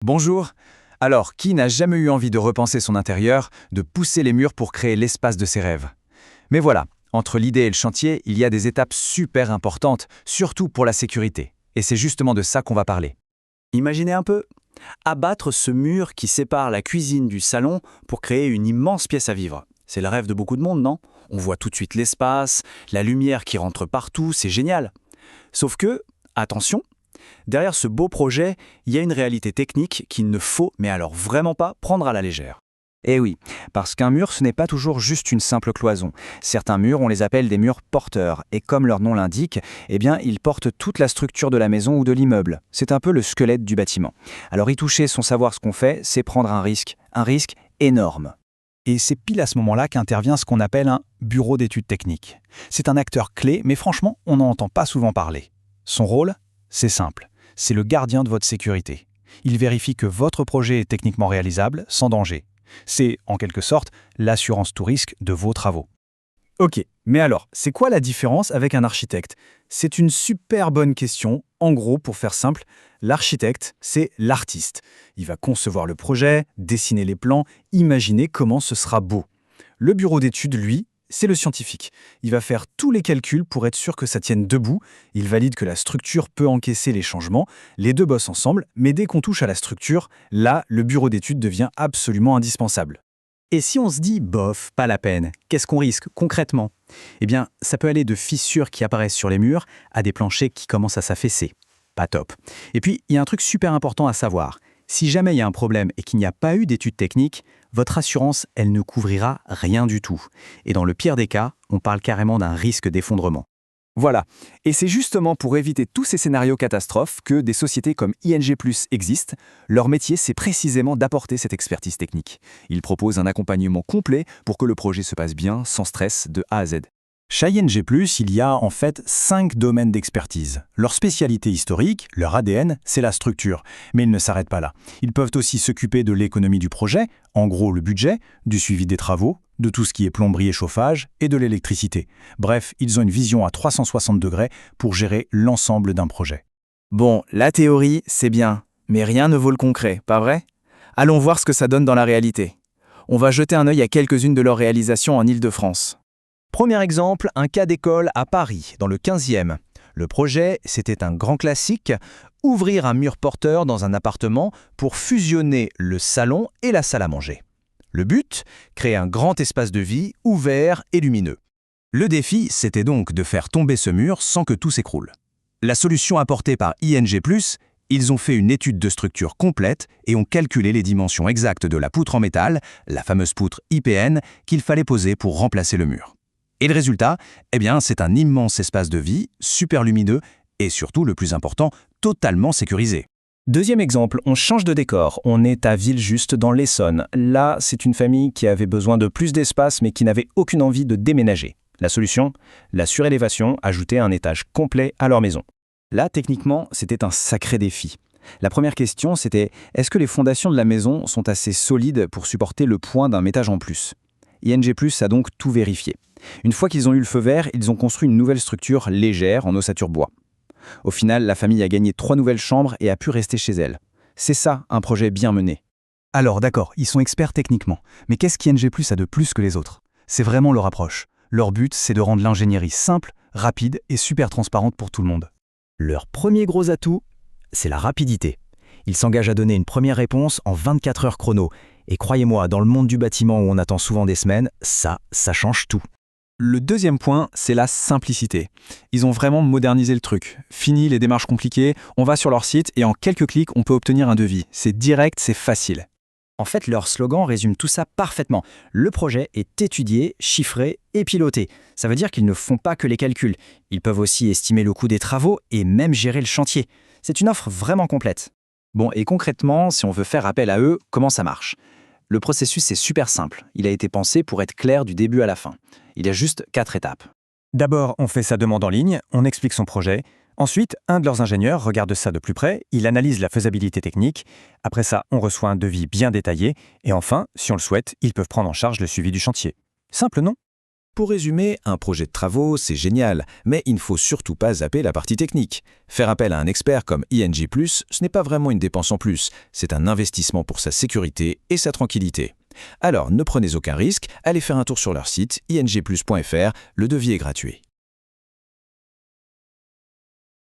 Bonjour. Alors, qui n'a jamais eu envie de repenser son intérieur, de pousser les murs pour créer l'espace de ses rêves? Mais voilà, entre l'idée et le chantier, il y a des étapes super importantes, surtout pour la sécurité. Et c'est justement de ça qu'on va parler. Imaginez un peu. Abattre ce mur qui sépare la cuisine du salon pour créer une immense pièce à vivre. C'est le rêve de beaucoup de monde, non? On voit tout de suite l'espace, la lumière qui rentre partout, c'est génial. Sauf que, attention, derrière ce beau projet, il y a une réalité technique qu'il ne faut, mais alors vraiment pas, prendre à la légère. Eh oui, parce qu'un mur, ce n'est pas toujours juste une simple cloison. Certains murs, on les appelle des murs porteurs, et comme leur nom l'indique, eh bien, ils portent toute la structure de la maison ou de l'immeuble. C'est un peu le squelette du bâtiment. Alors y toucher sans savoir ce qu'on fait, c'est prendre un risque énorme. Et c'est pile à ce moment-là qu'intervient ce qu'on appelle un bureau d'études techniques. C'est un acteur clé, mais franchement, on n'en entend pas souvent parler. Son rôle, c'est simple, c'est le gardien de votre sécurité. Il vérifie que votre projet est techniquement réalisable, sans danger. C'est, en quelque sorte, l'assurance tout risque de vos travaux. Ok, mais alors, c'est quoi la différence avec un architecte? C'est une super bonne question. En gros, pour faire simple, l'architecte, c'est l'artiste. Il va concevoir le projet, dessiner les plans, imaginer comment ce sera beau. Le bureau d'études, lui, c'est le scientifique. Il va faire tous les calculs pour être sûr que ça tienne debout. Il valide que la structure peut encaisser les changements. Les deux bossent ensemble, mais dès qu'on touche à la structure, là, le bureau d'études devient absolument indispensable. Et si on se dit, bof, pas la peine, qu'est-ce qu'on risque concrètement? Eh bien, ça peut aller de fissures qui apparaissent sur les murs à des planchers qui commencent à s'affaisser. Pas top. Et puis, il y a un truc super important à savoir. Si jamais il y a un problème et qu'il n'y a pas eu d'études techniques, votre assurance, elle ne couvrira rien du tout. Et dans le pire des cas, on parle carrément d'un risque d'effondrement. Voilà. Et c'est justement pour éviter tous ces scénarios catastrophes que des sociétés comme ING+ existent. Leur métier, c'est précisément d'apporter cette expertise technique. Ils proposent un accompagnement complet pour que le projet se passe bien, sans stress, de A à Z. Chez ING+, il y a en fait 5 domaines d'expertise. Leur spécialité historique, leur ADN, c'est la structure. Mais ils ne s'arrêtent pas là. Ils peuvent aussi s'occuper de l'économie du projet, en gros le budget, du suivi des travaux, de tout ce qui est plomberie et chauffage, et de l'électricité. Bref, ils ont une vision à 360 degrés pour gérer l'ensemble d'un projet. Bon, la théorie, c'est bien, mais rien ne vaut le concret, pas vrai? Allons voir ce que ça donne dans la réalité. On va jeter un œil à quelques-unes de leurs réalisations en Île-de-France. Premier exemple, un cas d'école à Paris, dans le 15e. Le projet, c'était un grand classique, ouvrir un mur porteur dans un appartement pour fusionner le salon et la salle à manger. Le but, créer un grand espace de vie, ouvert et lumineux. Le défi, c'était donc de faire tomber ce mur sans que tout s'écroule. La solution apportée par ING+, ils ont fait une étude de structure complète et ont calculé les dimensions exactes de la poutre en métal, la fameuse poutre IPN, qu'il fallait poser pour remplacer le mur. Et le résultat, eh bien, c'est un immense espace de vie, super lumineux et surtout, le plus important, totalement sécurisé. Deuxième exemple, on change de décor. On est à Villejuste dans l'Essonne. Là, c'est une famille qui avait besoin de plus d'espace mais qui n'avait aucune envie de déménager. La solution? La surélévation, ajouter un étage complet à leur maison. Là, techniquement, c'était un sacré défi. La première question, c'était est-ce que les fondations de la maison sont assez solides pour supporter le poids d'un étage en plus? ING+ a donc tout vérifié. Une fois qu'ils ont eu le feu vert, ils ont construit une nouvelle structure légère en ossature bois. Au final, la famille a gagné 3 nouvelles chambres et a pu rester chez elle. C'est ça, un projet bien mené. Alors d'accord, ils sont experts techniquement, mais qu'est-ce qu'ING+ a de plus que les autres? C'est vraiment leur approche. Leur but, c'est de rendre l'ingénierie simple, rapide et super transparente pour tout le monde. Leur premier gros atout, c'est la rapidité. Ils s'engagent à donner une première réponse en 24 heures chrono. Et croyez-moi, dans le monde du bâtiment où on attend souvent des semaines, ça change tout. Le deuxième point, c'est la simplicité. Ils ont vraiment modernisé le truc. Fini les démarches compliquées, on va sur leur site et en quelques clics, on peut obtenir un devis. C'est direct, c'est facile. En fait, leur slogan résume tout ça parfaitement. Le projet est étudié, chiffré et piloté. Ça veut dire qu'ils ne font pas que les calculs. Ils peuvent aussi estimer le coût des travaux et même gérer le chantier. C'est une offre vraiment complète. Bon, et concrètement, si on veut faire appel à eux, comment ça marche? Le processus est super simple. Il a été pensé pour être clair du début à la fin. Il y a juste 4 étapes. D'abord, on fait sa demande en ligne, on explique son projet. Ensuite, un de leurs ingénieurs regarde ça de plus près, il analyse la faisabilité technique. Après ça, on reçoit un devis bien détaillé. Et enfin, si on le souhaite, ils peuvent prendre en charge le suivi du chantier. Simple, non? Pour résumer, un projet de travaux, c'est génial, mais il ne faut surtout pas zapper la partie technique. Faire appel à un expert comme ING+, ce n'est pas vraiment une dépense en plus, c'est un investissement pour sa sécurité et sa tranquillité. Alors ne prenez aucun risque, allez faire un tour sur leur site ing+.fr, le devis est gratuit.